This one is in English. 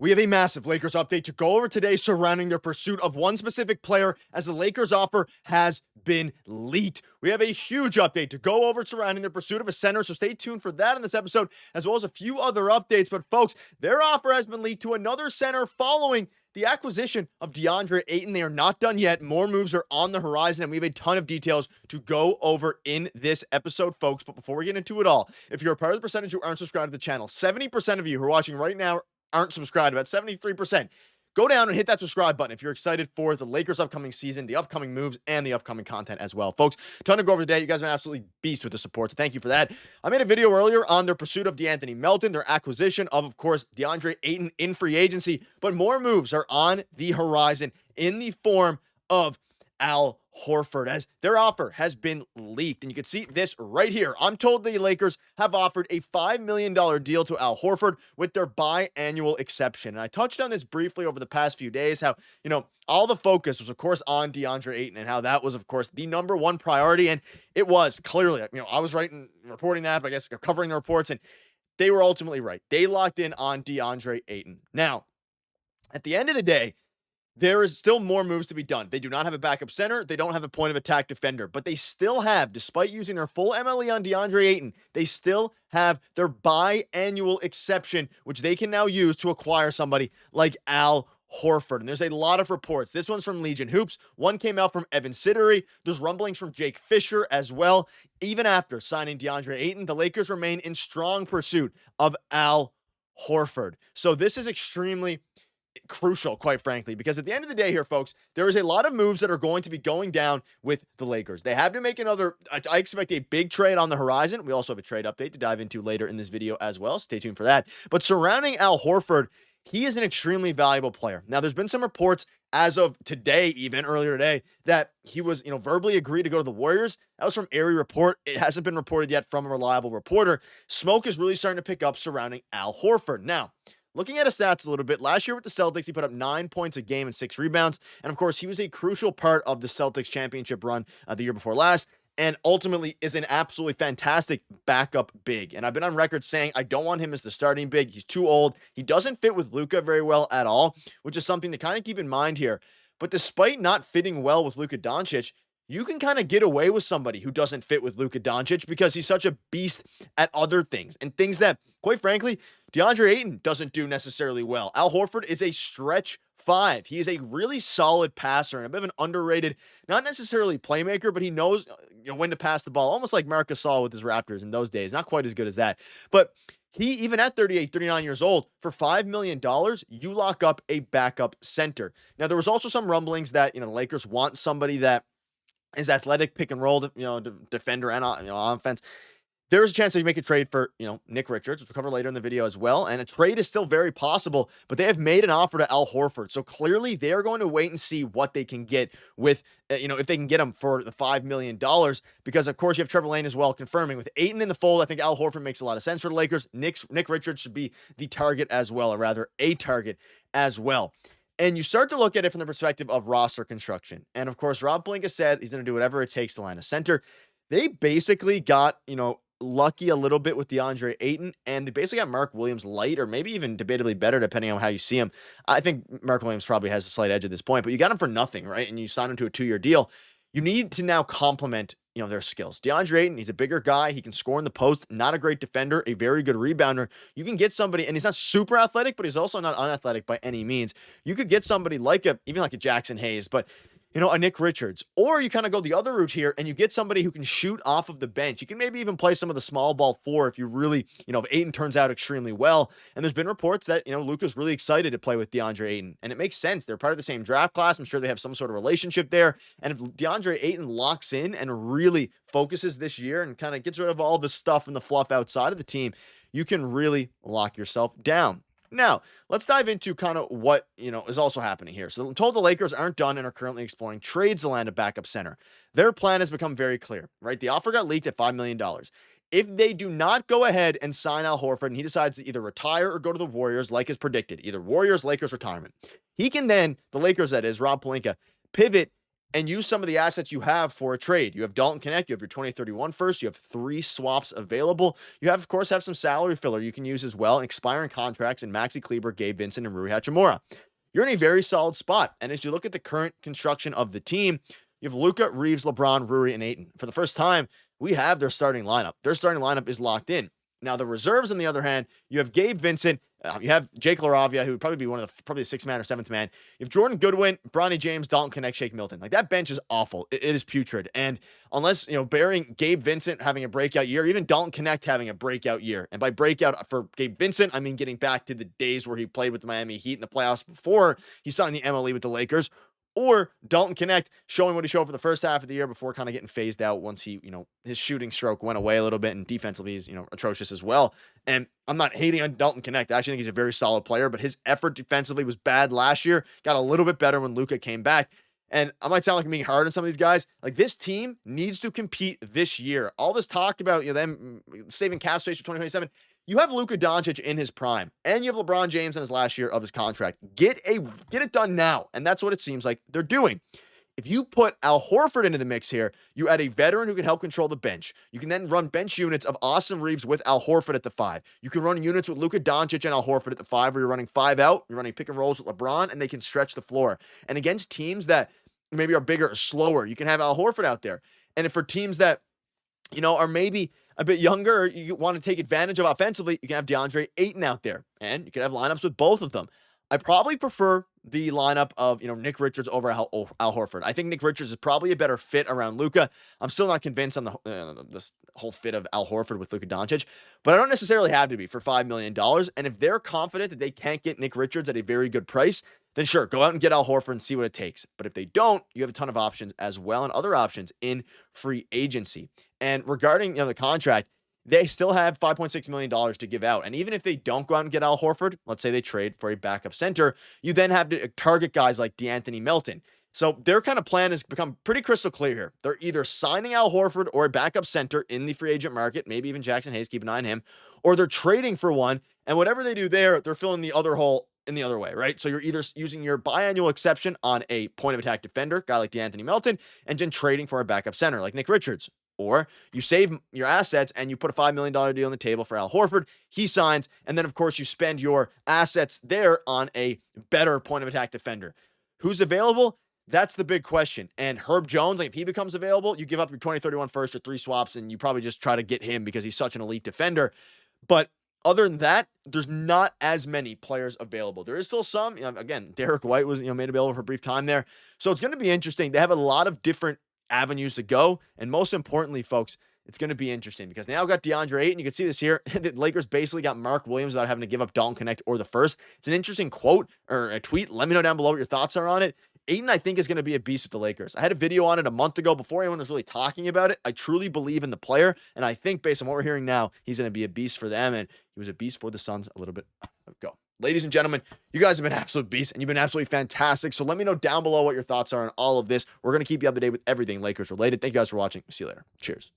We have a massive Lakers update to go over today surrounding their pursuit of one specific player as the Lakers offer has been leaked. We have a huge update to go over surrounding their pursuit of a center, so stay tuned for that in this episode, as well as a few other updates. But folks, their offer has been leaked to another center following the acquisition of DeAndre Ayton. They are not done yet. More moves are on the horizon, and we have a ton of details to go over in this episode, folks. But before we get into it all, if you're a part of the percentage who aren't subscribed to the channel, 70% of you who are watching right now aren't subscribed, about 73%. Go down and hit that subscribe button if you're excited for the Lakers' upcoming season, the upcoming moves, and the upcoming content as well. Folks, ton to go over today. You guys have been absolutely beast with the support, so thank you for that. I made a video earlier on their pursuit of DeAnthony Melton, their acquisition of course, DeAndre Ayton in free agency, but more moves are on the horizon in the form of Al Horford, as their offer has been leaked. And you can see this right here. I'm told the Lakers have offered a $5 million deal to Al Horford with their biannual exception. And I touched on this briefly over the past few days, how, all the focus was, of course, on DeAndre Ayton and how that was, of course, the number one priority. And it was clearly, I was reporting that, but I guess covering the reports, and they were ultimately right. They locked in on DeAndre Ayton. Now, at the end of the day, there is still more moves to be done. They do not have a backup center. They don't have a point of attack defender, but they still have, despite using their full MLE on DeAndre Ayton, they still have their biannual exception, which they can now use to acquire somebody like Al Horford. And there's a lot of reports. This one's from Legion Hoops. One came out from Evan Siddery. There's rumblings from Jake Fisher as well. Even after signing DeAndre Ayton, the Lakers remain in strong pursuit of Al Horford. So this is extremely crucial, quite frankly, because at the end of the day here, folks, there is a lot of moves that are going to be going down with the Lakers. They have to make another, I expect a big trade on the horizon. We also have a trade update to dive into later in this video as well. Stay tuned for that. But surrounding Al Horford, he is an extremely valuable player. Now, there's been some reports as of today, even earlier today, that he was, verbally agreed to go to the Warriors. That was from Airy Report. It hasn't been reported yet from a reliable reporter. Smoke is really starting to pick up surrounding Al Horford. Now, looking at his stats a little bit, last year with the Celtics, he put up 9 points a game and 6 rebounds. And of course, he was a crucial part of the Celtics championship run the year before last, and ultimately is an absolutely fantastic backup big. And I've been on record saying I don't want him as the starting big. He's too old. He doesn't fit with Luka very well at all, which is something to kind of keep in mind here. But despite not fitting well with Luka Doncic, you can kind of get away with somebody who doesn't fit with Luka Doncic because he's such a beast at other things and things that, quite frankly, DeAndre Ayton doesn't do necessarily well. Al Horford is a stretch 5. He is a really solid passer and a bit of an underrated, not necessarily playmaker, but he knows when to pass the ball, almost like Marc Gasol with his Raptors in those days. Not quite as good as that. But he, even at 38, 39 years old, for $5 million, you lock up a backup center. Now, there was also some rumblings that, the Lakers want somebody that is athletic, pick and roll, defender and offense. There is a chance that you make a trade for, Nick Richards, which we'll cover later in the video as well. And a trade is still very possible, but they have made an offer to Al Horford. So clearly they are going to wait and see what they can get with, if they can get him for the $5 million, because of course you have Trevor Lane as well confirming with Ayton in the fold. I think Al Horford makes a lot of sense for the Lakers. Nick Richards should be the target as well, or rather a target as well. And you start to look at it from the perspective of roster construction. And of course, Rob Pelinka said he's going to do whatever it takes to line a center. They basically got, lucky a little bit with DeAndre Ayton, and they basically got Mark Williams light, or maybe even debatably better, depending on how you see him. I think Mark Williams probably has a slight edge at this point, but you got him for nothing, right? And you signed him to a 2-year deal. You need to now complement, their skills. DeAndre Ayton, he's a bigger guy. He can score in the post, not a great defender, a very good rebounder. You can get somebody, and he's not super athletic, but he's also not unathletic by any means. You could get somebody even like a Jackson Hayes, but a Nick Richards, or you kind of go the other route here and you get somebody who can shoot off of the bench. You can maybe even play some of the small ball 4 if you really, if Ayton turns out extremely well. And there's been reports that, Luka's really excited to play with DeAndre Ayton, and it makes sense. They're part of the same draft class. I'm sure they have some sort of relationship there. And if DeAndre Ayton locks in and really focuses this year and kind of gets rid of all the stuff and the fluff outside of the team, you can really lock yourself down. Now, let's dive into kind of what, is also happening here. So I'm told the Lakers aren't done and are currently exploring trades to land a backup center. Their plan has become very clear, right? The offer got leaked at $5 million. If they do not go ahead and sign Al Horford and he decides to either retire or go to the Warriors, like is predicted, either Warriors, Lakers, retirement, he can then, the Lakers, that is, Rob Pelinka, pivot and use some of the assets you have for a trade. You have Dalton Knecht, you have your 2031 first, you have 3 swaps available. You have, of course, have some salary filler you can use as well, expiring contracts in Maxi Kleber, Gabe Vincent, and Rui Hachimura. You're in a very solid spot. And as you look at the current construction of the team, you have Luka, Reaves, LeBron, Rui, and Ayton. For the first time, we have their starting lineup. Their starting lineup is locked in. Now, the reserves, on the other hand, you have Gabe Vincent, you have Jake LaRavia, who would probably be one of the probably the 6th man or 7th man. You have Jordan Goodwin, Bronny James, Dalton Knecht, Shake Milton. Like, that bench is awful. It is putrid. And unless, bearing Gabe Vincent having a breakout year, even Dalton Knecht having a breakout year. And by breakout for Gabe Vincent, I mean getting back to the days where he played with the Miami Heat in the playoffs before he signed the MLE with the Lakers. Or Dalton Knecht showing what he showed for the first half of the year before kind of getting phased out once he, his shooting stroke went away a little bit, and defensively he's, atrocious as well. And I'm not hating on Dalton Knecht. I actually think he's a very solid player, but his effort defensively was bad last year. Got a little bit better when Luka came back. And I might sound like I'm being hard on some of these guys. Like, this team needs to compete this year. All this talk about, them saving cap space for 2027. You have Luka Doncic in his prime, and you have LeBron James in his last year of his contract. Get it done now. And that's what it seems like they're doing. If you put Al Horford into the mix here, you add a veteran who can help control the bench. You can then run bench units of Austin Reaves with Al Horford at the 5. You can run units with Luka Doncic and Al Horford at the 5, where you're running 5 out, you're running pick and rolls with LeBron, and they can stretch the floor. And against teams that maybe are bigger or slower, you can have Al Horford out there. And if for teams that, are maybe a bit younger, or you want to take advantage of offensively, you can have DeAndre Ayton out there, and you can have lineups with both of them. I probably prefer the lineup of, Nick Richards over Al Horford. I think Nick Richards is probably a better fit around Luka. I'm still not convinced on this whole fit of Al Horford with Luka Doncic, but I don't necessarily have to be for $5 million. And if they're confident that they can't get Nick Richards at a very good price, then sure, go out and get Al Horford and see what it takes. But if they don't, you have a ton of options as well, and other options in free agency. And regarding, the contract, they still have $5.6 million to give out. And even if they don't go out and get Al Horford, let's say they trade for a backup center, you then have to target guys like DeAnthony Melton. So their kind of plan has become pretty crystal clear here. They're either signing Al Horford or a backup center in the free agent market, maybe even Jackson Hayes, keep an eye on him, or they're trading for one, and whatever they do there, they're filling the other hole in the other way, right? So you're either using your biannual exception on a point of attack defender, guy like DeAnthony Melton, and then trading for a backup center like Nick Richards. Or you save your assets and you put a $5 million deal on the table for Al Horford. He signs. And then, of course, you spend your assets there on a better point of attack defender. Who's available? That's the big question. And Herb Jones, if he becomes available, you give up your 2031 first or 3 swaps, and you probably just try to get him because he's such an elite defender. But other than that, there's not as many players available. There is still some. Again, Derek White was made available for a brief time there. So it's going to be interesting. They have a lot of different avenues to go, and most importantly, folks, it's going to be interesting because now I've got DeAndre Ayton. You can see this here. The Lakers basically got Mark Williams without having to give up Dalton Knecht or the first. It's an interesting quote or a tweet. Let me know down below what your thoughts are on it. Ayton, I think, is going to be a beast with the Lakers. I had a video on it a month ago before anyone was really talking about it. I truly believe in the player, and I think based on what we're hearing now, he's going to be a beast for them, and he was a beast for the Suns a little bit ago. Ladies and gentlemen, you guys have been absolute beasts, and you've been absolutely fantastic. So let me know down below what your thoughts are on all of this. We're going to keep you up to date with everything Lakers related. Thank you guys for watching. See you later. Cheers.